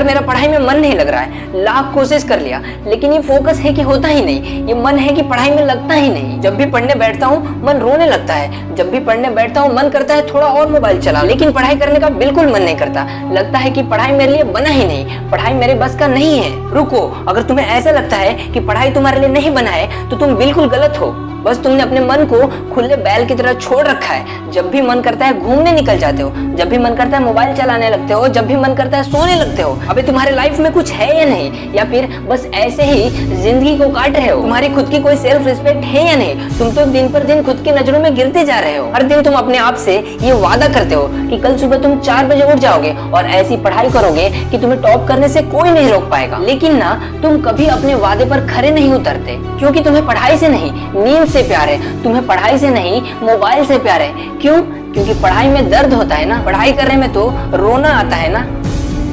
यार मेरा पढ़ाई में मन नहीं लग रहा है, लाख कोशिश कर लिया लेकिन ये फोकस है कि होता ही नहीं, ये मन है कि पढ़ाई में लगता ही नहीं। जब भी पढ़ने बैठता हूँ मन रोने लगता है, जब भी पढ़ने बैठता हूँ मन करता है थोड़ा और मोबाइल चला, लेकिन पढ़ाई करने का बिल्कुल मन नहीं करता। लगता है कि पढ़ाई मेरे लिए बना ही नहीं, पढ़ाई मेरे बस का नहीं है। रुको, अगर तुम्हें ऐसा लगता है कि पढ़ाई तुम्हारे लिए नहीं बना है तो तुम बिल्कुल गलत हो। बस तुमने अपने मन को खुले बैल की तरह छोड़ रखा है। जब भी मन करता है घूमने निकल जाते हो, जब भी मन करता है मोबाइल चलाने लगते हो, जब भी मन करता है सोने लगते हो। अबे तुम्हारे लाइफ में कुछ है या नहीं, या फिर बस ऐसे ही जिंदगी को काट रहे हो? तुम्हारी खुद की कोई सेल्फ रिस्पेक्ट है या नहीं? तुम तो दिन पर दिन खुद की नजरों में गिरते जा रहे हो। हर दिन तुम अपने आप से ये वादा करते हो कि कल सुबह तुम 4 बजे उठ जाओगे और ऐसी पढ़ाई करोगे कि तुम्हें टॉप करने से कोई नहीं रोक पाएगा। लेकिन ना, तुम कभी अपने वादे पर खरे नहीं उतरते, क्योंकि तुम्हें पढ़ाई से नहीं नींद से प्यार है, तुम्हें पढ़ाई से नहीं मोबाइल से प्यार है। क्यों? क्योंकि पढ़ाई में दर्द होता है ना, पढ़ाई करने में तो रोना आता है ना।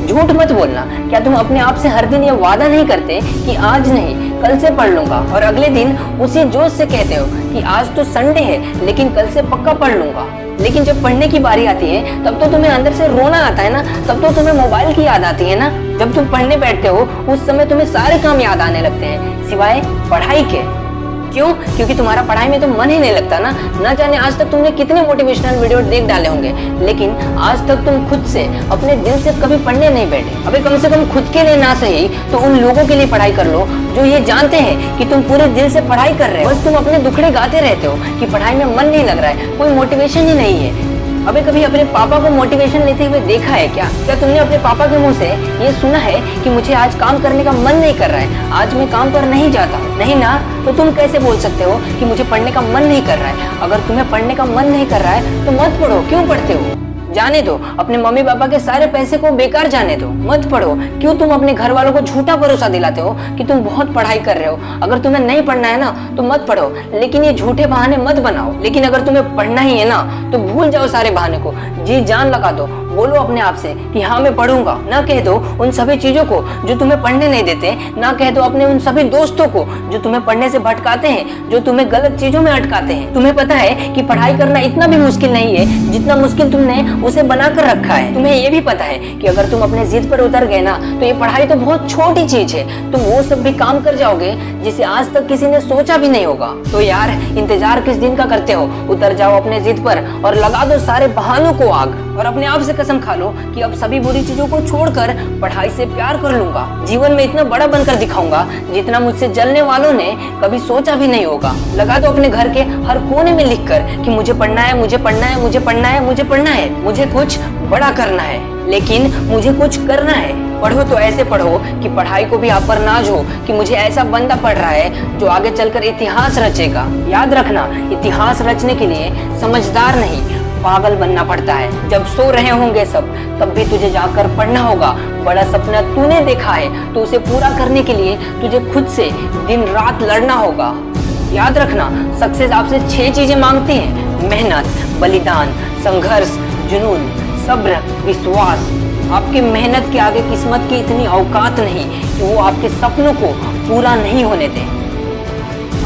झूठ मत बोलना। क्या तुम अपने आप से हर दिन ये वादा नहीं करते कि आज नहीं कल से पढ़ लूंगा, और अगले दिन उसी जोश से कहते हो कि आज तो संडे है लेकिन कल से पक्का पढ़ लूंगा। लेकिन जब पढ़ने की बारी आती है तब तो तुम्हें अंदर से रोना आता है ना, तब तो तुम्हें मोबाइल की याद आती है ना। जब तुम पढ़ने बैठते हो उस समय तुम्हें सारे काम याद आने लगते हैं सिवाय पढ़ाई के। क्यों? क्योंकि तुम्हारा पढ़ाई में तो मन ही नहीं लगता ना। न जाने आज तक तुमने कितने मोटिवेशनल वीडियो देख डाले होंगे, लेकिन आज तक तुम खुद से अपने दिल से कभी पढ़ने नहीं बैठे। अबे कम से कम खुद के लिए ना सही तो उन लोगों के लिए पढ़ाई कर लो जो ये जानते हैं कि तुम पूरे दिल से पढ़ाई कर रहे हो। बस तुम अपने दुखड़े गाते रहते हो कि पढ़ाई में मन नहीं लग रहा है, कोई मोटिवेशन ही नहीं है। अबे कभी अपने पापा को मोटिवेशन लेते हुए देखा है क्या? क्या तुमने अपने पापा के मुंह से ये सुना है कि मुझे आज काम करने का मन नहीं कर रहा है, आज मैं काम पर नहीं जाता हूँ? नहीं ना, तो तुम कैसे बोल सकते हो कि मुझे पढ़ने का मन नहीं कर रहा है? अगर तुम्हें पढ़ने का मन नहीं कर रहा है तो मत पढ़ो। क्यों पढ़ते हो? जाने दो, अपने मम्मी पापा के सारे पैसे को बेकार जाने दो, मत पढ़ो। क्यों तुम अपने घर वालों को झूठा भरोसा दिलाते हो कि तुम बहुत पढ़ाई कर रहे हो? अगर तुम्हें नहीं पढ़ना है ना तो मत पढ़ो, लेकिन ये झूठे बहाने मत बनाओ। लेकिन अगर तुम्हें पढ़ना ही है ना तो भूल जाओ सारे बहाने को, जी जान लगा दो, बोलो अपने आप से कि हाँ मैं पढ़ूंगा। ना कह दो उन सभी चीजों को जो तुम्हें पढ़ने नहीं देते, ना कह दो अपने उन सभी दोस्तों को जो तुम्हें पढ़ने से भटकाते हैं, जो तुम्हें गलत चीजों में अटकाते हैं। तुम्हें पता है कि पढ़ाई करना इतना भी मुश्किल नहीं है जितना मुश्किल तुमने उसे बना कर रखा है। तुम्हें ये भी पता है कि अगर तुम अपने जिद पर उतर गए ना तो ये पढ़ाई तो बहुत छोटी चीज है, तुम वो सब भी काम कर जाओगे जिसे आज तक किसी ने सोचा भी नहीं होगा। तो यार इंतजार किस दिन का करते हो? उतर जाओ अपने जिद पर और लगा दो सारे बहानों को आग, और अपने आप से कसम खा लो कि अब सभी बुरी चीजों को छोड़कर पढ़ाई से प्यार कर लूंगा। जीवन में इतना बड़ा बनकर दिखाऊंगा जितना मुझसे जलने वालों ने कभी सोचा भी नहीं होगा। लगा दो अपने घर के हर कोने में लिखकर कि मुझे पढ़ना है, मुझे पढ़ना है, मुझे पढ़ना है, मुझे पढ़ना है, मुझे कुछ बड़ा करना है, लेकिन मुझे कुछ करना है। पढ़ो तो ऐसे पढ़ो कि पढ़ाई को भी आप पर नाज हो कि मुझे ऐसा बंदा पढ़ रहा है जो आगे चलकर इतिहास रचेगा। याद रखना, इतिहास रचने के लिए समझदार नहीं पागल बनना पड़ता है। जब सो रहे होंगे सब तब भी तुझे जाकर पढ़ना होगा। बड़ा सपना तूने देखा है तो उसे पूरा करने के लिए तुझे खुद से दिन रात लड़ना होगा। याद रखना, सक्सेस आपसे 6 चीजें मांगती हैं: मेहनत, बलिदान, संघर्ष, जुनून, सब्र, विश्वास। आपकी मेहनत के आगे किस्मत की इतनी औकात नहीं कि वो आपके सपनों को पूरा नहीं होने दें।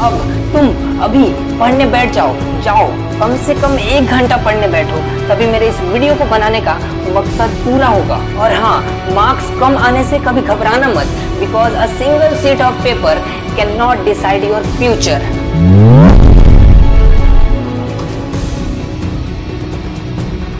अब तुम अभी पढ़ने बैठ जाओ, कम से कम 1 घंटा पढ़ने बैठो, तभी मेरे इस वीडियो को बनाने का मकसद पूरा होगा। और हाँ, मार्क्स कम आने से कभी घबराना मत, because a single sheet of paper can not decide your future.